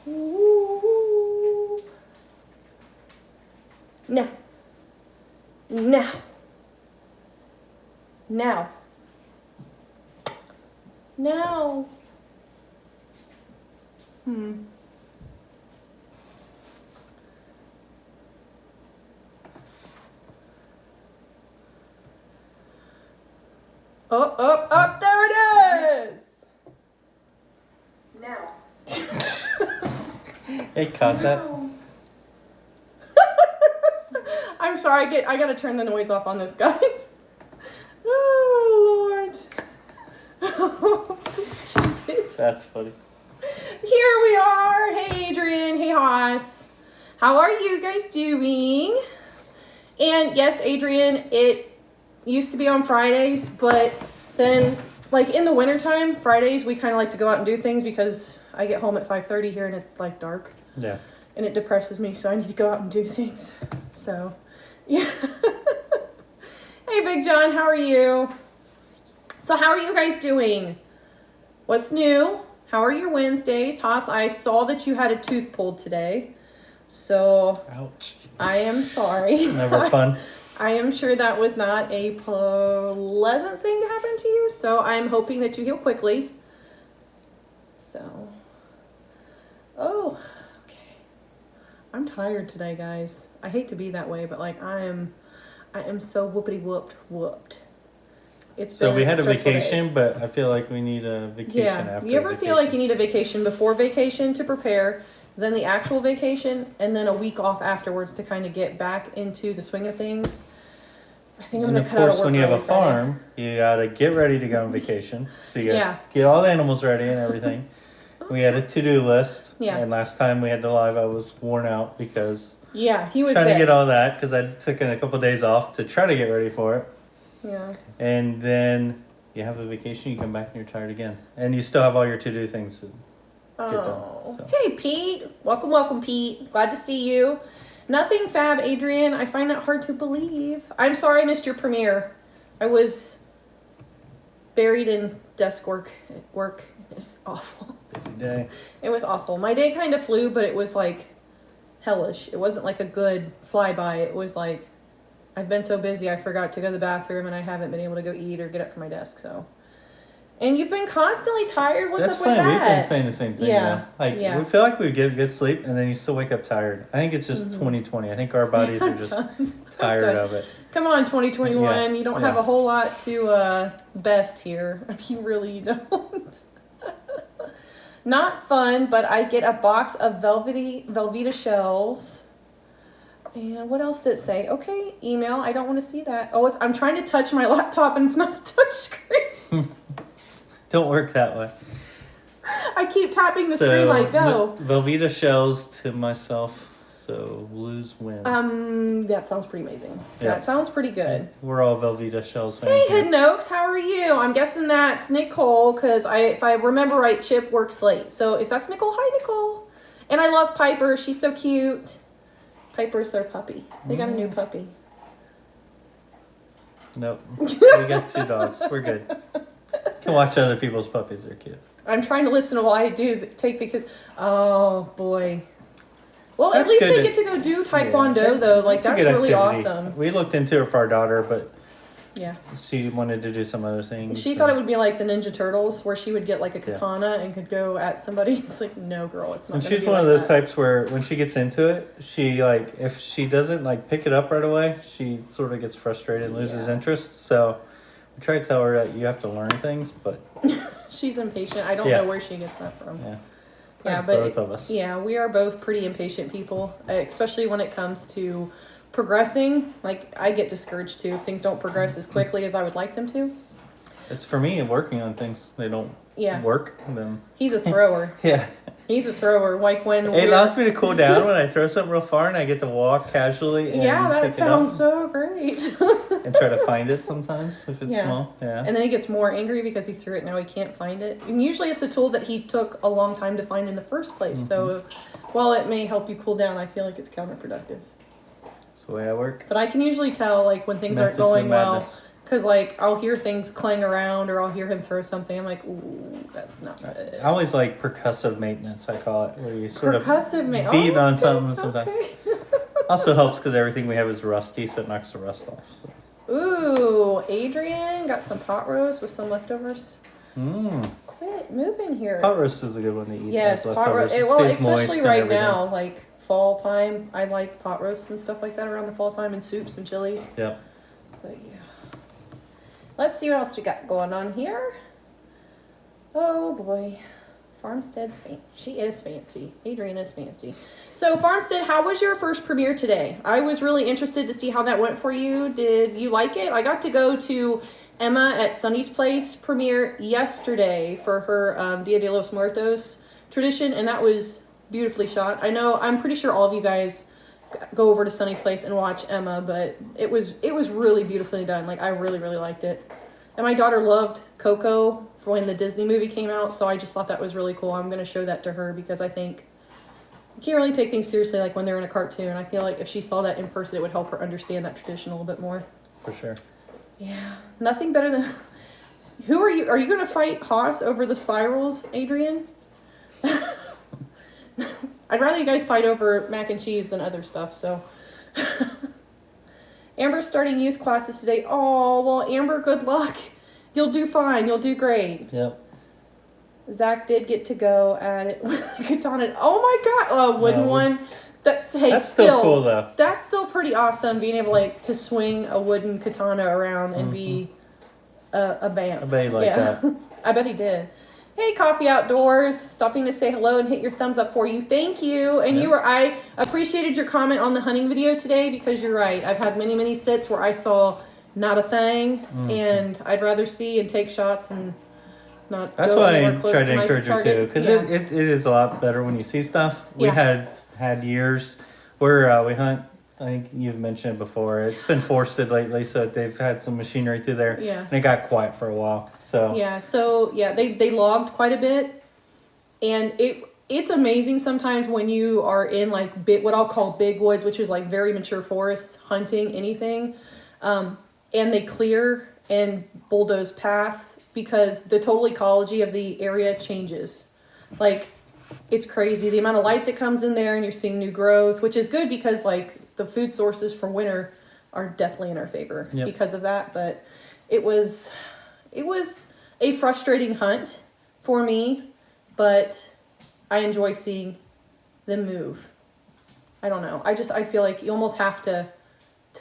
Ooh. No. Now. Now. Now. Up, there it is! Now. Hey, caught that? I'm sorry, I gotta turn the noise off on this, guys. Oh, Lord. So stupid. That's funny. Here we are. Hey, Adrian. Hey, Haas. How are you guys doing? And yes, Adrian, it used to be on Fridays, but then, like, in the wintertime, Fridays, we kind of like to go out and do things because I get home at 5:30 here and it's, like, dark. Yeah. And it depresses me, so I need to go out and do things. So, yeah. Hey, Big John, how are you? So how are you guys doing? What's new? How are your Wednesdays? Haas, I saw that you had a tooth pulled today. So, ouch. I am sorry. Never fun. I am sure that was not a pleasant thing to happen to you. So, I'm hoping that you heal quickly. So, oh, okay. I'm tired today, guys. I hate to be that way, but like I am so whoopity-whooped. So we had a vacation, but I feel like we need a vacation after. You ever feel like you need a vacation before vacation to prepare, then the actual vacation, and then a week off afterwards to kind of get back into the swing of things? I think I'm going to cut out of work. Of course, when you have a farm, you got to get ready to go on vacation. So you got to get all the animals ready and everything. We had a to-do list. Yeah. And last time we had to live, I was worn out because he was trying dead. to get all that because I took a couple of days off to try to get ready for it. Yeah. And then you have a vacation, you come back and you're tired again. And you still have all your to-do things to get done. So. Hey, Pete. Welcome, Pete. Glad to see you. Nothing fab, Adrian. I find that hard to believe. I'm sorry I missed your premiere. I was buried in desk work at work. It's awful. Busy day. It was awful. My day kind of flew, but it was like hellish. It wasn't like a good flyby. It was like, I've been so busy I forgot to go to the bathroom and I haven't been able to go eat or get up from my desk. So, and you've been constantly tired. What's up with that? We've been saying the same thing. Yeah. We feel like we get good sleep and then you still wake up tired. I think it's just 2020. I think our bodies are just tired of it. Come on, 2021. You don't have a whole lot to best here. I mean, really, you don't. Not fun, but I get a box of Velveeta shells. And what else did it say? Okay, email. I don't want to see that. Oh, I'm trying to touch my laptop and it's not a touch screen. Don't work that way. I keep tapping the screen like go. Velveeta shells to myself, so lose win. That sounds pretty amazing. Yeah. That sounds pretty good. We're all Velveeta shells fans. Hey, Hidden Oaks, how are you? I'm guessing that's Nicole, because if I remember right, Chip works late. So if that's Nicole, hi, Nicole. And I love Piper. She's so cute. Piper's their puppy. They got a new puppy. Nope. We got 2 dogs. We're good. Can watch other people's puppies. They're cute. I'm trying to listen to while I do take the kids. Oh, boy. Well, That's at least good they get to go do Taekwondo, though. Like, that's really awesome. We looked into it for our daughter, but yeah, she wanted to do some other things. She thought it would be like the Ninja Turtles, where she would get like a katana and could go at somebody. It's like, no, girl, it's not. And she's one of those types where when she gets into it, she if she doesn't pick it up right away, she sort of gets frustrated and loses interest. So we try to tell her that you have to learn things, but she's impatient. I don't know where she gets that from. Yeah, but both of us. Yeah, we are both pretty impatient people, especially when it comes to progressing. Like, I get discouraged too if things don't progress as quickly as I would like them to. It's for me working on things. They don't work. Then he's a thrower. He's a thrower. Like when it allows me to cool down when I throw something real far and I get to walk casually. And that sounds so great. And try to find it sometimes if it's small. Yeah. And then he gets more angry because he threw it. Now he can't find it. And usually it's a tool that he took a long time to find in the first place. Mm-hmm. So while it may help you cool down, I feel like it's counterproductive. That's the way I work. But I can usually tell when things aren't going well Because, like, I'll hear things clang around or I'll hear him throw something. I'm like, ooh, that's not good. I always like percussive maintenance, I call it, where you sort of beat on something sometimes. Also helps because everything we have is rusty, so it knocks the rust off. So. Ooh, Adrian got some pot roast with some leftovers. Mmm. Quit moving here. Pot roast is a good one to eat. Yes, pot roast. Well, especially right now, like fall time. I like pot roasts and stuff like that around the fall time, and soups and chilies. Yep. But yeah. Let's see what else we got going on here. Oh boy. Farmstead's fancy. She is fancy. Adrian is fancy. So Farmstead, how was your first premiere today? I was really interested to see how that went for you. Did you like it? I got to go to Emma at Sunny's Place premiere yesterday for her Dia de los Muertos tradition, and that was beautifully shot. I'm pretty sure all of you guys go over to Sunny's Place and watch Emma, but it was really beautifully done. Like, I really, really liked it. And my daughter loved Coco for when the Disney movie came out, so I just thought that was really cool. I'm going to show that to her because I think you can't really take things seriously like when they're in a cartoon. I feel like if she saw that in person, it would help her understand that tradition a little bit more. For sure. Yeah. Nothing better than... Who are you? Are you going to fight Haas over the spirals, Adrian? I'd rather you guys fight over mac and cheese than other stuff, so... Amber's starting youth classes today. Oh, well, Amber, good luck. You'll do fine. You'll do great. Yep. Zach did get to go at it with a katana. Oh my god, a wooden one. That's still cool though. That's still pretty awesome, being able to swing a wooden katana around and be a bam. I bet he liked that. I bet he did. Hey, Coffee Outdoors, stopping to say hello and hit your thumbs up for you. Thank you. And I appreciated your comment on the hunting video today because you're right. I've had many, many sits where I saw not a thing, and I'd rather see and take shots and not. That's go why I anywhere close tried to my encourage her target. too, because it is a lot better when you see stuff. We Yeah. had years where we hunt. I think you've mentioned it before. It's been forested lately, so they've had some machinery through there. Yeah. And it got quiet for a while. So they logged quite a bit, and it's amazing sometimes when you are in like what I'll call big woods, which is like very mature forests, hunting anything, and they clear and bulldoze paths because the total ecology of the area changes. Like, it's crazy the amount of light that comes in there, and you're seeing new growth, which is good because like the food sources for winter are definitely in our favor because of that. But it was a frustrating hunt for me, but I enjoy seeing them move. I don't know. I feel like you almost have to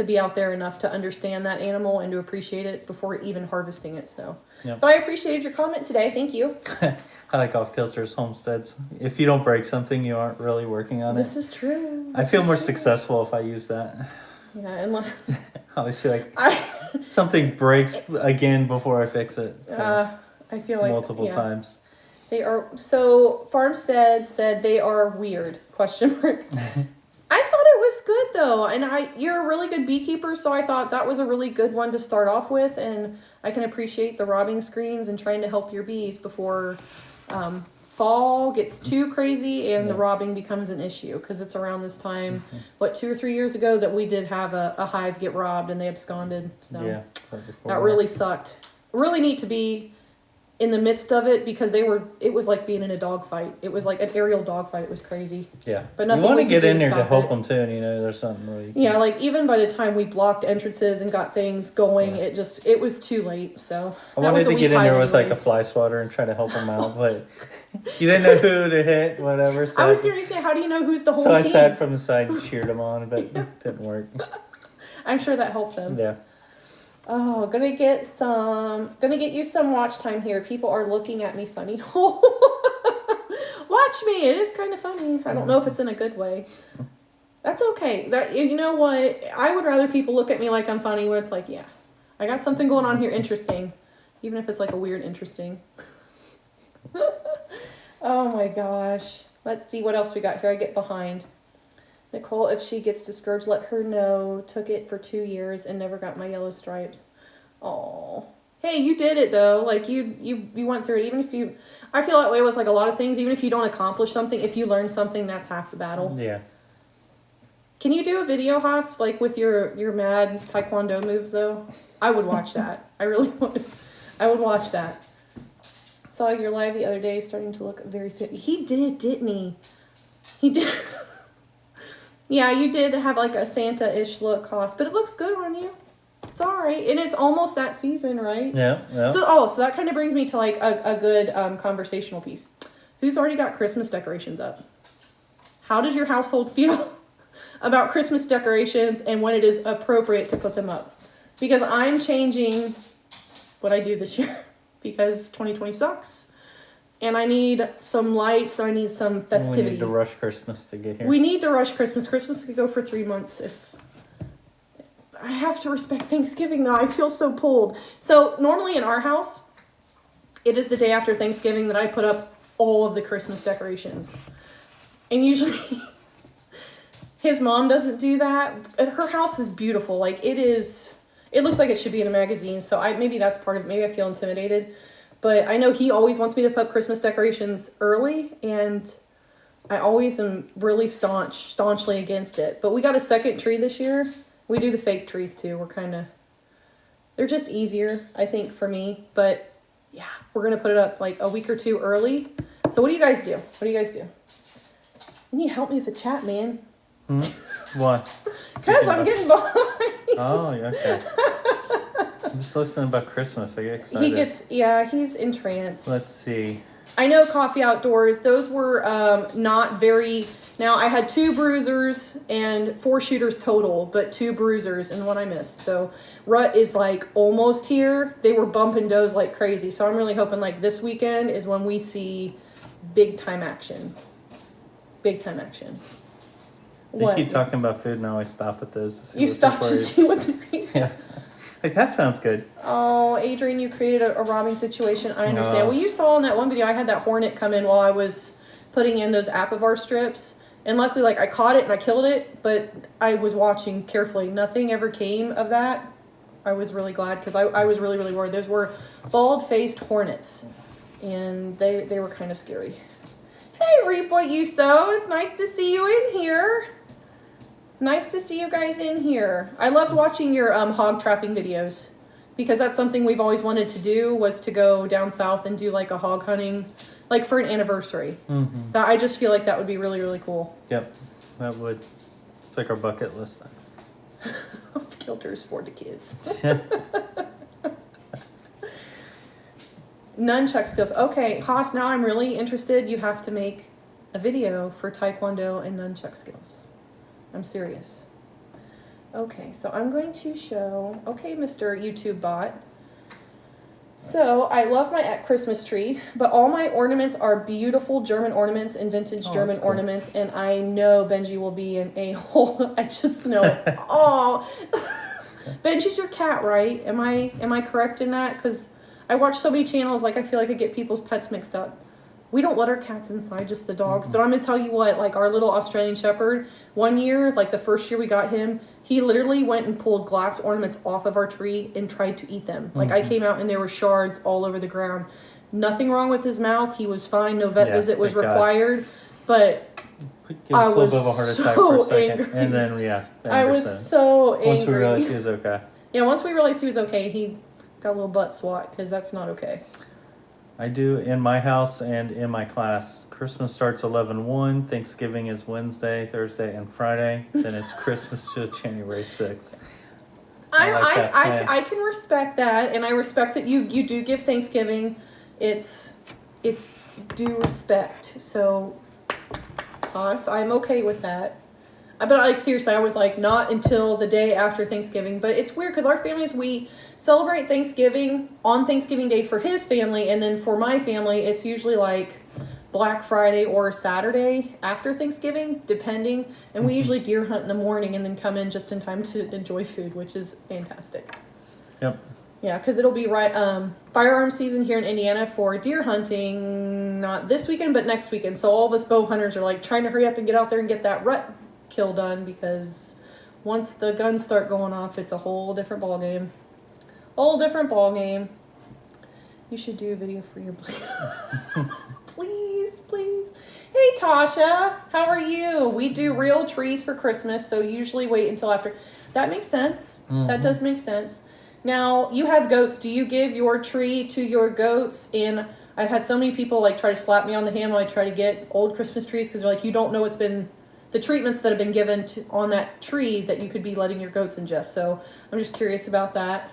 be out there enough to understand that animal and to appreciate it before even harvesting it. So, but I appreciated your comment today. Thank you. I like off-kilters, homesteads. If you don't break something, you aren't really working on it. This is true. I feel more successful if I use that. Yeah, and like, I always feel like something breaks again before I fix it. So I feel like multiple times. They are so. Farmstead said they are weird. Question mark. I thought it was good though, and you're a really good beekeeper, so I thought that was a really good one to start off with, and I can appreciate the robbing screens and trying to help your bees before fall gets too crazy and the robbing becomes an issue, because it's around this time, 2 or 3 years ago, that we did have a hive get robbed and they absconded. So that really sucked. Really neat to be in the midst of it, because it was like being in a dogfight. It was like an aerial dogfight. It was crazy. Yeah. But nothing you want we to could get do in there to help it. them too, and there's something really... Yeah, like even by the time we blocked entrances and got things going, it was too late. So I wanted to get in there with like a fly swatter and try to help them out, but you didn't know who to hit, whatever. So I was going to say, how do you know who's the whole team? So I team? sat from the side and cheered them on, but it didn't work. I'm sure that helped them. Yeah. Oh, gonna get you some watch time here. People are looking at me funny. Watch me. It is kind of funny. I don't know if it's in a good way. That's okay. You know what? I would rather people look at me like I'm funny when it's like, yeah, I got something going on here interesting. Even if it's like a weird interesting. Oh my gosh. Let's see what else we got here. I get behind. Nicole, if she gets discouraged, let her know. Took it for 2 years and never got my yellow stripes. Oh, hey, you did it though. Like you went through it. Even if I feel that way with like a lot of things. Even if you don't accomplish something, if you learn something, that's half the battle. Yeah. Can you do a video, Haas, like with your mad taekwondo moves though? I would watch that. I really would. I would watch that. Saw your live the other day, starting to look very sick. He did, didn't he? He did. Yeah, you did have like a Santa-ish look, Haas, but it looks good on you. It's all right, and it's almost that season, right? Yeah, yeah. So that kind of brings me to like a good conversational piece. Who's already got Christmas decorations up? How does your household feel about Christmas decorations and when it is appropriate to put them up? Because I'm changing what I do this year because 2020 sucks. And I need some lights. I need some festivity. We need to rush Christmas to get here. We need to rush Christmas. Christmas could go for 3 months if... I have to respect Thanksgiving though. I feel so pulled. So normally in our house, it is the day after Thanksgiving that I put up all of the Christmas decorations. And usually his mom doesn't do that. Her house is beautiful. Like it looks like it should be in a magazine. So maybe that's part of it. Maybe I feel intimidated. But I know he always wants me to put up Christmas decorations early, and I always am really staunchly against it. But we got a second tree this year. We do the fake trees too. They're just easier, I think, for me. But yeah, we're going to put it up like a week or two early. So what do you guys do? You need to help me with the chat, man. Why? Because I'm getting behind. Oh, okay. I'm just listening about Christmas. I get excited. He's entranced. Let's see. I know Coffee Outdoors. Those were not very... Now, I had 2 bruisers and 4 shooters total, but 2 bruisers and one I missed. So, rut is like almost here. They were bumping does like crazy. So, I'm really hoping like this weekend is when we see big time action. Big time action. You keep talking about food and I always stop at those to see You stop to see what they're eating. Yeah. Like, that sounds good. Oh, Adrian, you created a robbing situation. I understand. Well, you saw in that one video, I had that hornet come in while I was putting in those Apivar strips. And luckily, like, I caught it and I killed it, but I was watching carefully. Nothing ever came of that. I was really glad because I was really, really worried. Those were bald-faced hornets, and they were kind of scary. Hey, Reap What You Sow. It's nice to see you in here. Nice to see you guys in here. I loved watching your hog trapping videos because that's something we've always wanted to do, was to go down south and do like a hog hunting, like for an anniversary. Mm-hmm. That I just feel like that would be really, really cool. Yep, that would. It's like our bucket list. Kilters for the kids. Nunchuck skills. Okay, Haas, now I'm really interested. You have to make a video for Taekwondo and nunchuck skills. I'm serious. Okay, so I'm going to show... Okay, Mr. YouTube bot. So, I love my Christmas tree, but all my ornaments are beautiful German ornaments and vintage German ornaments, and I know Benji will be an a-hole. I just know it. Oh, Benji's your cat, right? Am I correct in that? Because I watch so many channels, like I feel like I get people's pets mixed up. We don't let our cats inside, just the dogs. Mm-hmm. But I'm going to tell you what, like our little Australian Shepherd, one year, like the first year we got him, he literally went and pulled glass ornaments off of our tree and tried to eat them. Like I came out and there were shards all over the ground. Nothing wrong with his mouth. He was fine. No vet visit was required. But I was a little bit of a heart attack for a second. Angry. And then, I was so angry. Once we realized he was okay. Yeah, once we realized he was okay, he got a little butt swat because that's not okay. I do in my house and in my class. Christmas starts 11/1. Thanksgiving is Wednesday, Thursday, and Friday. Then it's Christmas to January 6th. I can respect that, and I respect that you do give Thanksgiving. It's due respect. So, us, I'm okay with that. But like seriously, I was like not until the day after Thanksgiving. But it's weird because our families, we celebrate Thanksgiving on Thanksgiving Day for his family, and then for my family, it's usually like Black Friday or Saturday after Thanksgiving, depending. And we usually deer hunt in the morning and then come in just in time to enjoy food, which is fantastic. Yep. Yeah, because it'll be firearm season here in Indiana for deer hunting, not this weekend, but next weekend. So all of us bow hunters are like trying to hurry up and get out there and get that rut kill done, because once the guns start going off, it's a whole different ball game. You should do a video for your please. Hey Tasha, how are you? We do real trees for Christmas, so usually wait until after. That makes sense. That does make sense. Now, you have goats. Do you give your tree to your goats? And I've had so many people like try to slap me on the hand when I try to get old Christmas trees because they're like, you don't know what's been the treatments that have been given to on that tree that you could be letting your goats ingest. So I'm just curious about that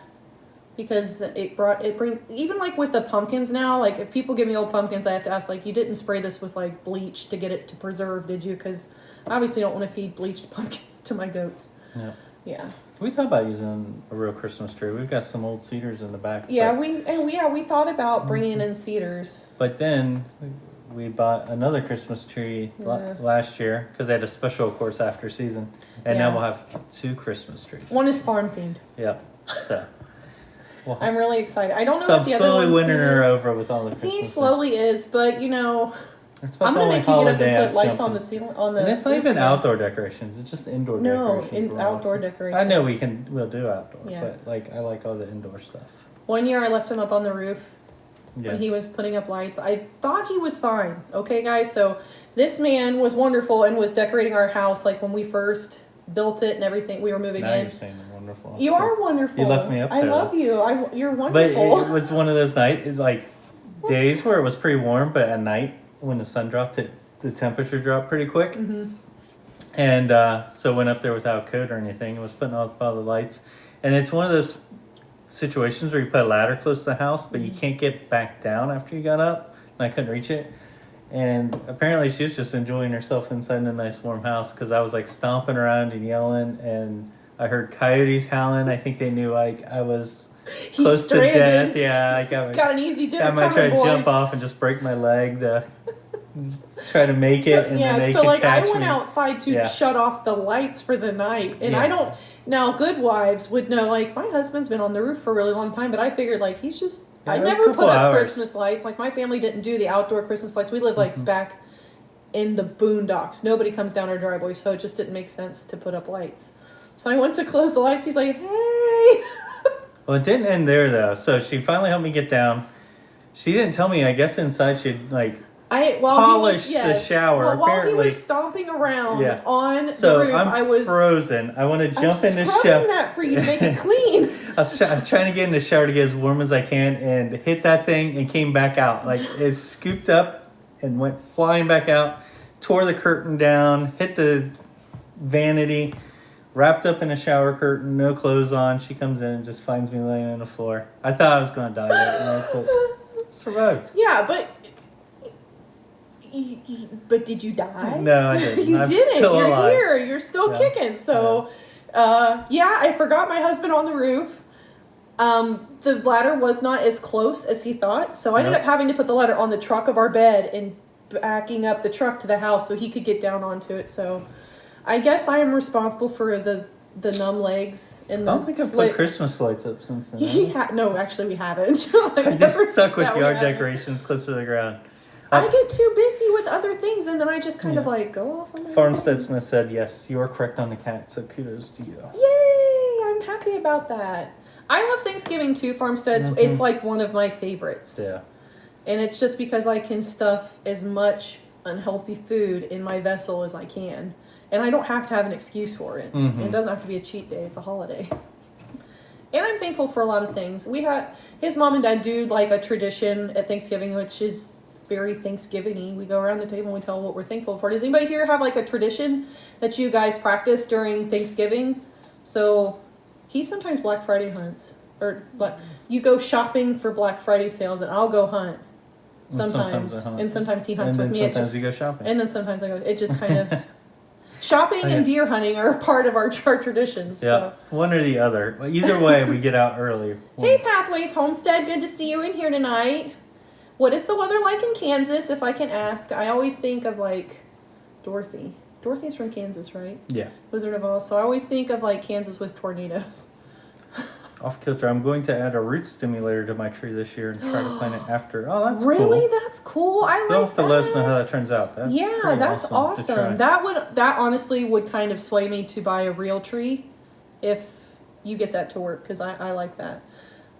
because it brings even like with the pumpkins now. Like if people give me old pumpkins, I have to ask like, you didn't spray this with like bleach to get it to preserve, did you? Because I obviously don't want to feed bleached pumpkins to my goats. Yeah. Yeah. We thought about using a real Christmas tree. We've got some old cedars in the back. Yeah, we thought about bringing in cedars. But then we bought another Christmas tree last year because they had a special, of course, after season. And now we'll have 2 Christmas trees. One is farm themed. Yeah. So well, I'm really excited. I don't know so what the I'm other slowly one's winning theme her is. over with all the Christmas. He slowly is, but you know, It's about I'm the gonna only make you get up holiday and put I lights jump on in. the ceiling on the. And it's not roof even now. outdoor decorations. It's just indoor No, decorations. outdoor decorations. I know we'll do outdoor, Yeah. but like I like all the indoor stuff. One year I left him up on the roof Yeah. when he was putting up lights. I thought he was fine. Okay, guys. So this man was wonderful and was decorating our house like when we first built it and everything. We were moving Now in. you're saying I'm wonderful. You are wonderful. You left me up I there, love though. you. You're But wonderful. it was one of those days where it was pretty warm, but at night when the sun dropped, the temperature dropped pretty quick. Mm-hmm. And so went up there without a coat or anything. Was putting off all the lights, and it's one of those situations where you put a ladder close to the house, but you can't get back down after you got up. And I couldn't reach it. And apparently she was just enjoying herself inside in a nice warm house because I was like stomping around and yelling, and I heard coyotes howling. I think they knew like I was close to death. Yeah, like Got an easy dinner I might try coming, to boys. jump off and just break my leg to try to make it, and then they so could like I catch went me. outside to Yeah. shut off the lights for the night, and Yeah. I don't. Now, good wives would know. Like my husband's been on the roof for a really long time, but I figured like he's just. Yeah, I it was a never couple put up hours. Christmas lights. Like my family didn't do the outdoor Christmas lights. We live like back in the boondocks. Nobody comes down our driveway, so it just didn't make sense to put up lights. So I went to close the lights. He's like, "Hey." Well, it didn't end there though. So she finally helped me get down. She didn't tell me. I guess inside she'd like polished the shower. Well, while he apparently, was stomping around Yeah. on so the roof, I'm I was frozen. I want to jump in the scrubbing shower. that for you to make it clean. I was trying to get in the shower to get as warm as I can, and hit that thing and came back out. Like it scooped up and went flying back out. Tore the curtain down. Hit the vanity. Wrapped up in a shower curtain, no clothes on. She comes in and just finds me laying on the floor. I thought I was going to die that night, but survived. Yeah, but did you die? No, I didn't. You I'm didn't. still You're alive. here. You're still Yeah. kicking. So, I forgot my husband on the roof. The ladder was not as close as he thought, so I ended Nope. up having to put the ladder on the truck of our bed and backing up the truck to the house so he could get down onto it. So, I guess I am responsible for the numb legs and the I don't think I've put Christmas lights up since then. No, actually, we haven't. I just stuck with yard decorations close to the ground. I get too busy with other things, and then I just kind of like go off on my Farmstead Smith said, yes, you are correct on the cat, so kudos to you. Yay! I'm happy about that. I love Thanksgiving too, Farmsteads. It's like one of my favorites. Yeah. And it's just because I can stuff as much unhealthy food in my vessel as I can. And I don't have to have an excuse for it. It doesn't have to be a cheat day, it's a holiday. And I'm thankful for a lot of things. His mom and dad do like a tradition at Thanksgiving, which is very Thanksgiving-y. We go around the table and we tell what we're thankful for. Does anybody here have like a tradition that you guys practice during Thanksgiving? So he sometimes Black Friday hunts. You go shopping for Black Friday sales and I'll go hunt. Sometimes. And sometimes he hunts with me. Sometimes you go shopping. And then sometimes I go. It just kind of... Shopping and deer hunting are a part of our traditions. Yeah, So. it's one or the other. Well, either way, we get out early. Hey, Pathways Homestead. Good to see you in here tonight. What is the weather like in Kansas, if I can ask? I always think of, like, Dorothy. Dorothy's from Kansas, right? Yeah. Wizard of Oz. So I always think of, like, Kansas with tornadoes. Off kilter. I'm going to add a root stimulator to my tree this year and try to plant it after. Oh, that's Really? cool. That's cool. I like You'll have to that. let us know how that turns out. That's Yeah, pretty that's to try. awesome. That honestly would kind of sway me to buy a real tree if you get that to work, because I like that.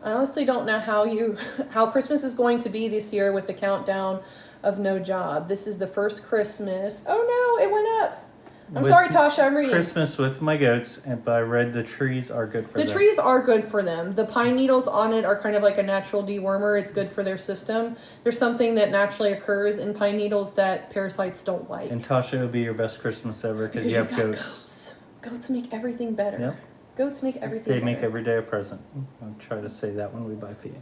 I honestly don't know how Christmas is going to be this year with the countdown. of no job. This is the first Christmas. Oh no, it went up. I'm With sorry, Tasha, I'm reading. Christmas with my goats, but I read the trees are good for them. The trees are good for them. The pine needles on it are kind of like a natural dewormer. It's good for their system. There's something that naturally occurs in pine needles that parasites don't like. And Tasha, it'll be your best Christmas ever because you have got goats. Goats make everything better. Yep. Goats make everything They better. make every day a present. I'll try to say that when we buy feed.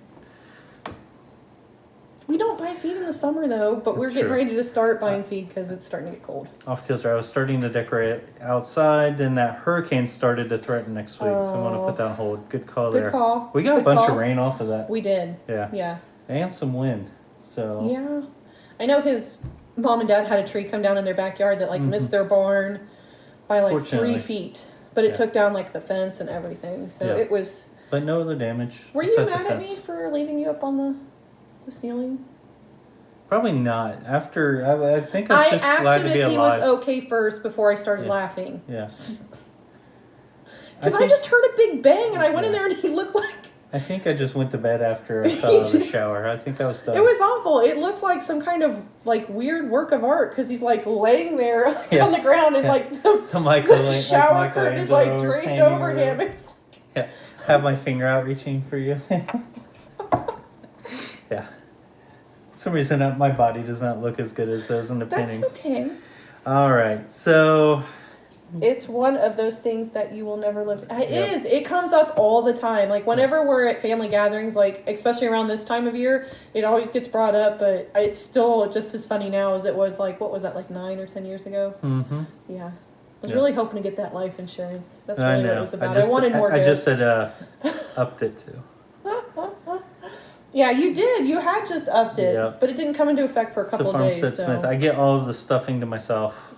We don't buy feed in the summer though, but we're getting True. ready to start buying feed because it's starting to get cold. Off kilter. I was starting to decorate outside, then that hurricane started to threaten next week, so I'm going to put that on hold. Good call there. Good call. We got Good a bunch call. of rain off of that. We did. Yeah. Yeah. And some wind. So Yeah. I know his mom and dad had a tree come down in their backyard that like missed their barn by like 3 Fortunately. feet. But it Yeah. took down like the fence and everything. So Yeah. it was. But no other damage. Were you besides the mad at me fence. for leaving you up on the ceiling? Probably not. After I think I was I just asked glad him to be if he alive. was okay first before I started Yeah. laughing. Yeah. Because I think- just heard a big bang and I went in Yeah. there and he looked like. I think I just went to bed after I fell out of the shower. I think I was done. It was awful. It looked like some kind of like weird work of art because he's like laying there like, Yeah. on the ground and Yeah. like The shower curtain is like draped over him. It's like, Yeah. Have my finger out reaching for you. Yeah. For some reason my body does not look as good as those in the that's paintings. okay. All right. So It's one of those things that you will never live. It Yep. is. It comes up all the time. Like whenever we're at family gatherings, like especially around this time of year, it always gets brought up. But it's still just as funny now as it was like what was that like 9 or 10 years ago? mm-hmm. Yeah. I was Yeah. really hoping to get that life insurance. That's I really what know. it was about. I, just, wanted more. I just gifts. had upped it too. Yeah, you did. You had just upped it, Yeah. but it didn't come into effect for a couple So of days. Farmstead So Smith, I get all of the stuffing to myself.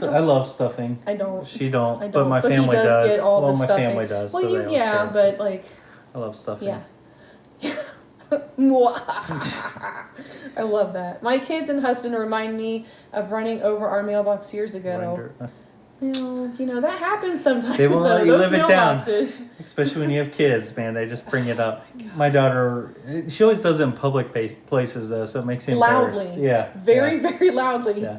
I love stuffing. I don't. She don't, I but don't. my So he family does does. get all well, the my stuffing. family does. Well, so you they all yeah, share. but like I love stuffing. yeah. I love that. My kids and husband remind me of running over our mailbox years ago. Render- Well, you know that happens sometimes. They won't though. let you Those live it down. mailboxes. Especially when you have kids, man, they just bring it up. My daughter, she always does it in public places though, so it makes you embarrassed. Loudly. Yeah. Very, very loudly. Yeah.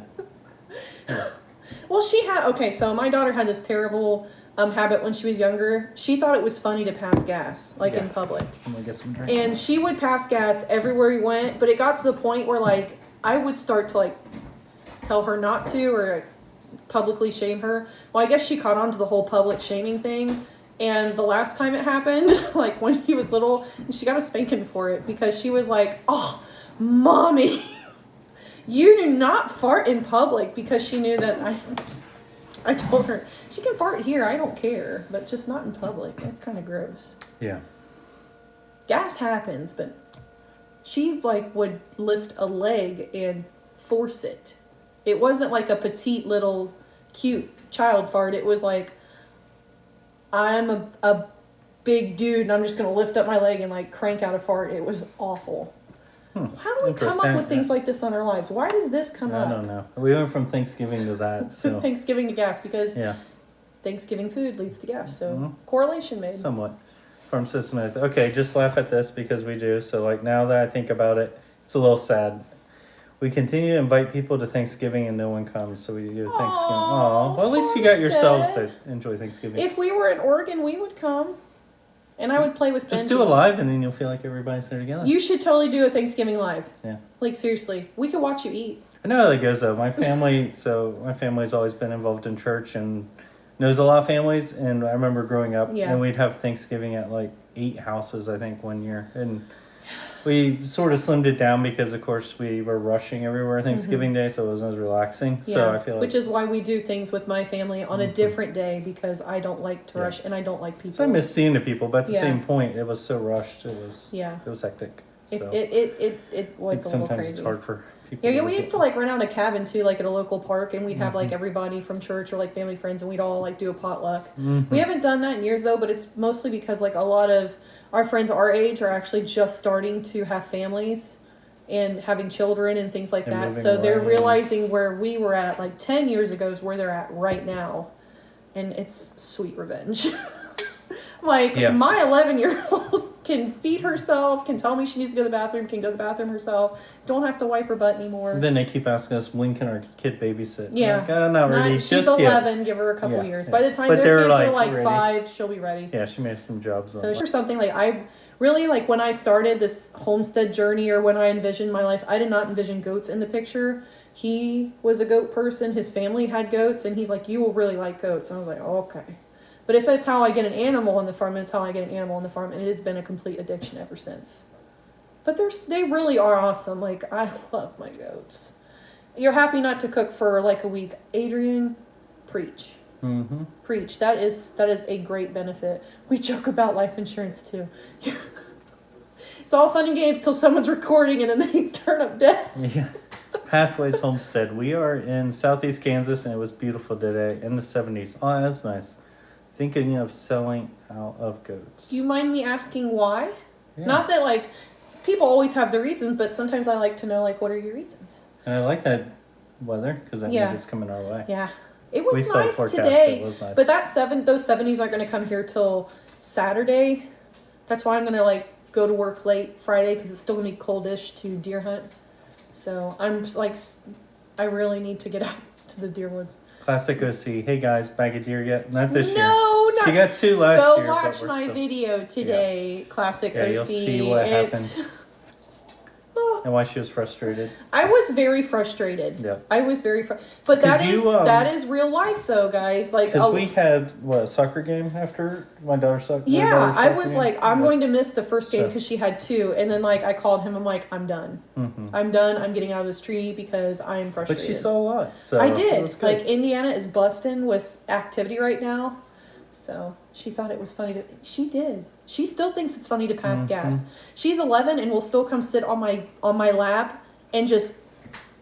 Well, she had okay. So my daughter had this terrible habit when she was younger. She thought it was funny to pass gas, like in Yeah. public, I'm gonna get some drink. and she would pass gas everywhere we went. But it got to the point where like I would start to like tell her not to or publicly shame her. Well, I guess she caught on to the whole public shaming thing. And the last time it happened, like when he was little, she got a spanking for it because she was like, "Oh, mommy, you do not fart in public," because she knew that I told her she can fart here. I don't care, but just not in public. That's kind of gross. Yeah. Gas happens, but she like would lift a leg and force it. It wasn't like a petite little cute child fart. It was like I'm a big dude and I'm just gonna lift up my leg and like crank out a fart. It was awful. How do we come up Interesting. with things like this in our lives? Why does this come I up? don't know. We went from Thanksgiving to that, so Thanksgiving to gas because yeah, Thanksgiving food leads to gas. So Mhm. correlation made. somewhat. Farmstead Smith. Okay, just laugh at this because we do. So like now that I think about it, it's a little sad. We continue to invite people to Thanksgiving and no one comes, so we do Thanksgiving. Aw, Oh, well, at least you got yourselves to Farmstead. enjoy Thanksgiving. If we were in Oregon, we would come, and I would play with Benji. Just do it live, and then you'll feel like everybody's there together. You should totally do a Thanksgiving live. Yeah. Like seriously, we could watch you eat. I know how that goes though. My family's always been involved in church and knows a lot of families. And I remember growing up, Yeah. and we'd have Thanksgiving at like 8 houses, I think, one year, and we sort of slimmed it down because, of course, we were rushing everywhere Thanksgiving Day, so it wasn't as relaxing. So I feel like which is why we do things with my family on a different day because I don't like to Yeah. rush and I don't like people. so I miss seeing the people, but at the Yeah. same point, it was so rushed. It was hectic. So It was I think a little sometimes crazy. it's hard for people. Yeah, to we visit. used to like rent out a cabin too, like at a local park, and we'd have like everybody from church or like family friends, and we'd all like do a potluck. We haven't done that in years though, but it's mostly because like a lot of our friends our age are actually just starting to have families and having children and things like And that. moving So they're away. realizing where we were at like 10 years ago is where they're at right now, and it's sweet revenge. Like Yeah. my 11-year-old can feed herself, can tell me she needs to go to the bathroom, can go to the bathroom herself, don't have to wipe her butt anymore. Then they keep asking us, when can our kid babysit? Yeah. Like, not ready She's just 11, yet. give her a couple Yeah, years. yeah. By the time But their they're, kids are like, like ready. 5, she'll be ready. Yeah, she made some jobs. So for something like I really like when I started this homestead journey or when I envisioned my life, I did not envision goats in the picture. He was a goat person. His family had goats, and he's like, "You will really like goats." And I was like, oh, "Okay." But if it's how I get an animal on the farm, it's how I get an animal on the farm, and it has been a complete addiction ever since. But they really are awesome. Like, I love my goats. You're happy not to cook for like a week, Adrian. Preach. Mm-hmm. Preach. That is a great benefit. We joke about life insurance too. It's all fun and games till someone's recording and then they turn up dead. Yeah. Pathways Homestead. We are in southeast Kansas, and it was beautiful today in the 70s. Oh, that's nice. Thinking of selling out of goats. Do you mind me asking why? Yeah. Not that like people always have the reasons, but sometimes I like to know like what are your reasons? And I like that weather because that Yeah. means it's coming our way. Yeah. It was We saw nice forecast, today. it was nice. But those 70s aren't going to come here till Saturday. That's why I'm going to like go to work late Friday because it's still going to be coldish to deer hunt. So I'm like, I really need to get out to the deer woods. Classic OC. Hey guys, bag of deer yet? Not this year. No, not. She got 2 last Go year. watch but we're my still- video today, Classic Yeah, OC. you'll see what It's- happened. And why she was frustrated. I was very frustrated. Yeah. I was very but that 'Cause is you, is real life though, guys. Like Because we had, a soccer game after my daughter's soccer yeah, I was game? like, I'm Yeah. going to miss the first game So- because she had 2, and then like I called him. I'm like, I'm done. Mhm. I'm done. I'm getting out of this tree because I am frustrated. But she saw a lot. So I It did. was good. Like Indiana is busting with activity right now, so she thought it was funny to. She did. She still thinks it's funny to pass Mhm. gas. She's 11 and will still come sit on my lap and just.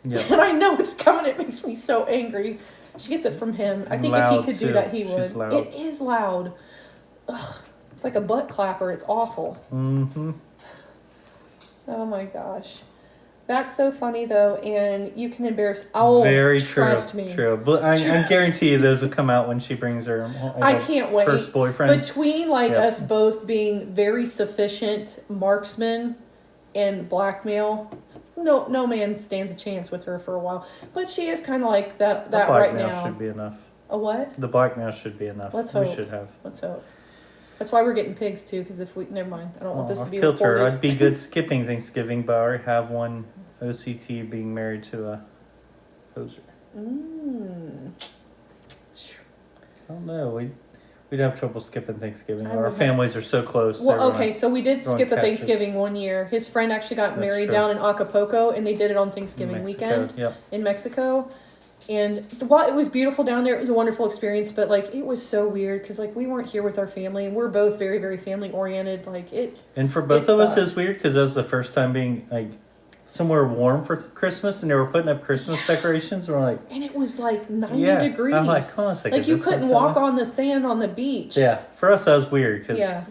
Yeah. And I know it's coming. It makes me so angry. She gets it from him. I think if Loud, he could too. do that, he She's would. loud. It is loud. Ugh, it's like a butt clapper. It's awful. Mm-hmm. Oh my gosh. That's so funny though, and you can embarrass. Oh, Very true. trust me. True. But I guarantee you those will come out when she brings her I can't wait. first boyfriend. Between like Yep. us both being very sufficient marksmen and blackmail, no man stands a chance with her for a while. But she is kind of like that the right blackmail now. should be enough. A what? The blackmail should be enough. Let's We hope. should have. Let's hope. That's why we're getting pigs too. Because if we never mind, I don't want this to I've be killed her. recorded. I'd be good skipping Thanksgiving, but I already have one OCT being married to a poser. Mm. I don't know. We'd have trouble skipping Thanksgiving. I Our would have- families are so close. Well, everyone- okay, so we did everyone skip a catches. Thanksgiving one year. His friend actually got That's married true. down in Acapulco, and they did it on Thanksgiving Mexico, weekend Yep. in Mexico. And while it was beautiful down there, it was a wonderful experience. But like, it was so weird because like we weren't here with our family, and we're both very, very family oriented. Like it, And for both It of us, sucked. it's weird because that was the first time being like somewhere warm for Christmas, and they were putting up Christmas decorations. And we're like, and it was like 90 yeah. degrees. I'm like, hold on a second. Like you this couldn't looks walk summer? on the sand on the beach. Yeah, for us that was weird because Yeah.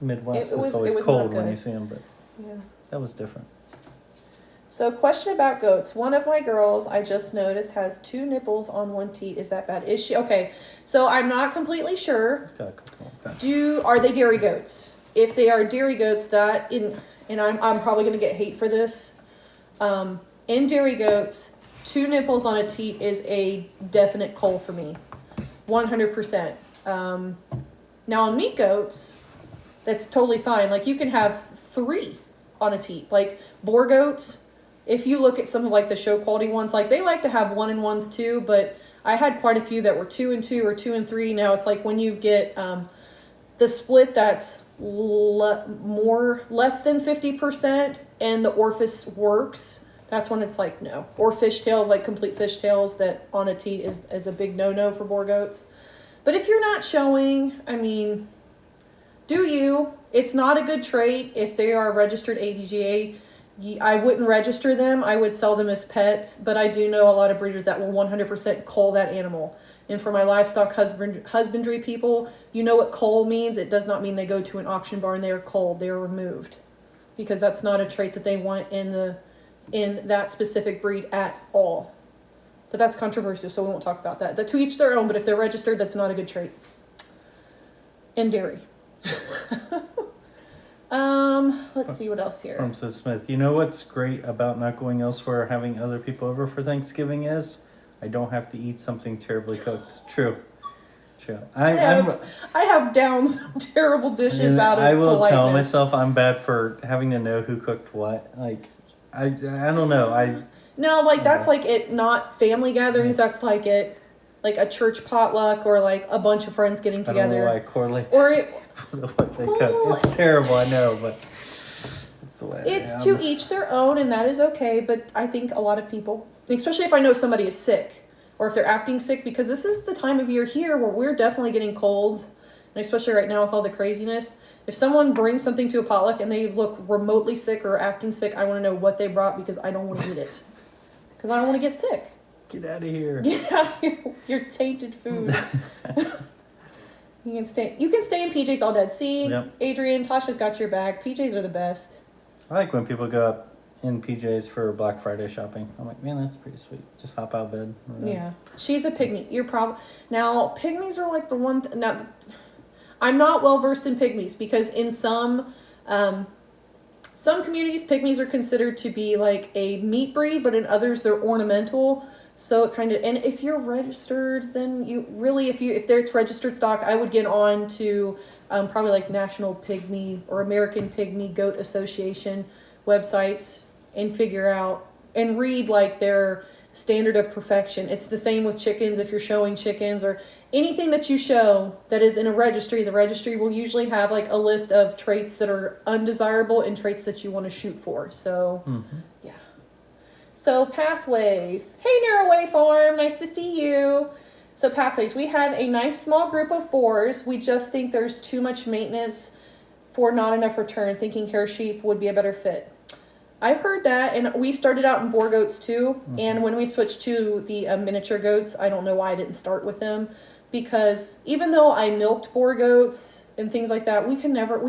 Midwest It was- it's always it was not cold when good. you see them, but Yeah. that was different. So, question about goats. One of my girls, I just noticed, has 2 nipples on one teat. Is that bad? Is she okay? So I'm not completely sure. Got a couple like that. Are they dairy goats? If they are dairy goats, and I'm probably gonna get hate for this. In dairy goats, 2 nipples on a teat is a definite cull for me, 100%. Now in meat goats, that's totally fine. Like you can have 3 on a teat. Like boar goats, if you look at some of like the show quality ones, like they like to have 1 and 1s too, but I had quite a few that were 2 and 2 or 2 and 3. Now it's like when you get the split that's less than 50% and the orifice works, that's when it's like no. Or fishtails, like complete fishtails that on a teat is a big no-no for boar goats. But if you're not showing, I mean, do you? It's not a good trait if they are registered ADGA. I wouldn't register them. I would sell them as pets, but I do know a lot of breeders that will 100% cull that animal. And for my livestock husbandry people, you know what cull means. It does not mean they go to an auction barn. They are culled. They are removed, because that's not a trait that they want in that specific breed at all. But that's controversial, so we won't talk about that. To each their own. But if they're registered, that's not a good trait. And dairy. Let's see what else here. From Sis Smith. You know what's great about not going elsewhere or having other people over for Thanksgiving is? I don't have to eat something terribly cooked. True. I have down some terrible dishes out of I will politeness. tell myself I'm bad for having to know who cooked what. Like, I don't know. No, like that's like it. Not family gatherings. That's like it. Like a church potluck or like a bunch of friends getting together. I don't know why I correlate or what they cook. It's terrible, I know, but it's the way it's to each their own, and that is okay. But I think a lot of people, especially if I know somebody is sick or if they're acting sick, because this is the time of year here where we're definitely getting colds, and especially right now with all the craziness. If someone brings something to a potluck and they look remotely sick or acting sick, I want to know what they brought because I don't want to eat it. Because I don't want to get sick. Get out of here. Get out of here. Your tainted food. You can stay in PJs all dead. See, Yep. Adrian, Tasha's got your back. PJs are the best. I like when people go up in PJs for Black Friday shopping. I'm like, man, that's pretty sweet. Just hop out of bed. Yeah. She's a pygmy. Now, pygmies are like the one... Now, I'm not well versed in pygmies because in some communities, pygmies are considered to be like a meat breed, but in others they're ornamental. So it kind of, and if you're registered, then you really, if there's registered stock, I would get on to probably like National Pygmy or American Pygmy Goat Association websites and figure out and read like their standard of perfection. It's the same with chickens. If you're showing chickens or anything that you show that is in a registry, the registry will usually have like a list of traits that are undesirable and traits that you want to shoot for. So, yeah. So pathways. Hey, Narrowway Farm, nice to see you. So pathways, we have a nice small group of boars. We just think there's too much maintenance for not enough return, thinking hair sheep would be a better fit. I've heard that, and we started out in boar goats too, and when we switched to the miniature goats, I don't know why I didn't start with them, because even though I milked boar goats and things like that, we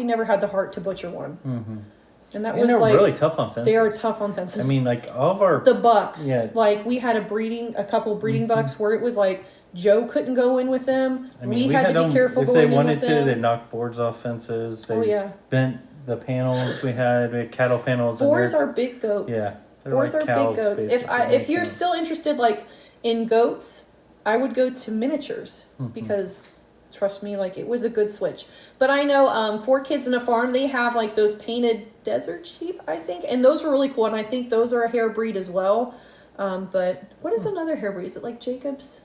never had the heart to butcher one. And they're like really tough on fences. They are tough on fences. I mean, like all of our the bucks. Yeah. Like we had a couple of breeding bucks where it was like Joe couldn't go in with them. I mean, we had to be careful if going they in wanted with to. them. They knocked boards off fences. They bent the panels. We had cattle panels. Boars are big goats. Yeah, boars like are cows, big goats. If you're still interested, like in goats, I would go to miniatures because. Trust me, like it was a good switch. But I know 4 Kids in a Farm, they have like those painted desert sheep, I think. And those are really cool. And I think those are a hair breed as well. But what is another hair breed? Is it like Jacob's?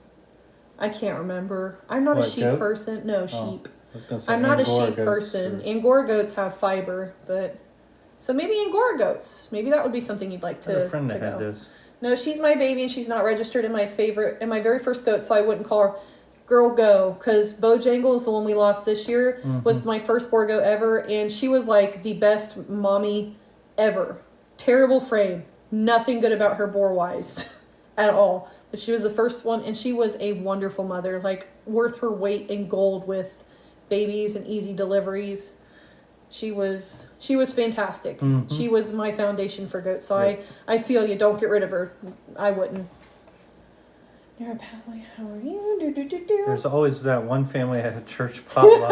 I can't remember. I'm not a sheep goat? person. No, sheep. I was gonna say I'm not a Angora sheep goats person. Angora goats have fiber. But so maybe Angora goats. Maybe that would be something you'd like I had to a friend to that had go. those. No, she's my baby and she's not registered in my very first goat. So I wouldn't call her Girl Go, because Bojangles, the one we lost this year, was my first Borgo ever, and she was like the best mommy ever. Terrible frame, nothing good about her boar wise at all. But she was the first one, and she was a wonderful mother, like worth her weight in gold with babies and easy deliveries. She was fantastic. She was my foundation for goats. So I feel you. Don't get rid of her. I wouldn't. You're a pathway. How are you? There's always that one family at a church potluck.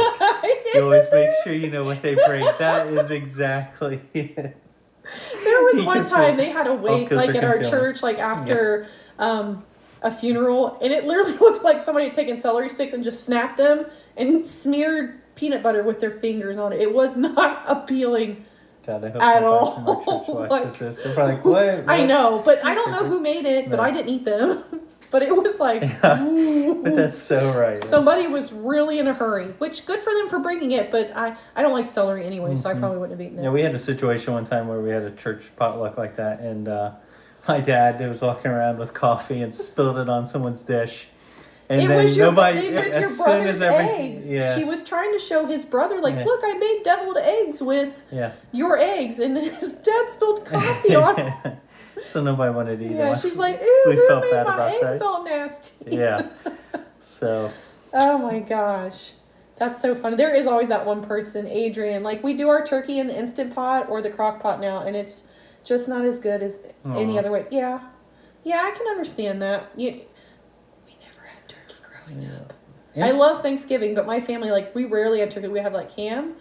You always make sure you know what they bring. That is exactly it. There was one time they had a wake like at our church, like after a funeral, and it literally looks like somebody had taken celery sticks and just snapped them and smeared peanut butter with their fingers on it. It was not appealing. God, I hope at nobody all. from our church watches this. They're probably like, what? I know, but I don't know who made it, but I didn't eat them. But it was like, but that's so right. Somebody was really in a hurry, which good for them for bringing it, but I don't like celery anyway, so I probably wouldn't have eaten it. Yeah, we had a situation one time where we had a church potluck like that, and my dad was walking around with coffee and spilled it on someone's dish. And then nobody, as soon as eggs. Yeah. She was trying to show his brother, like, look, I made deviled eggs with your eggs, and his dad spilled coffee on it. So nobody wanted to eat Yeah, them. she's like, ooh, we felt made bad my about eggs that. all nasty. Yeah. So. Oh my gosh. That's so funny. There is always that one person, Adrian. Like, we do our turkey in the Instant Pot or the Crock Pot now, and it's just not as good as any other way. Yeah. Yeah, I can understand that. We never had turkey growing up. I love Thanksgiving, but my family, like, we rarely have turkey. We have, like, ham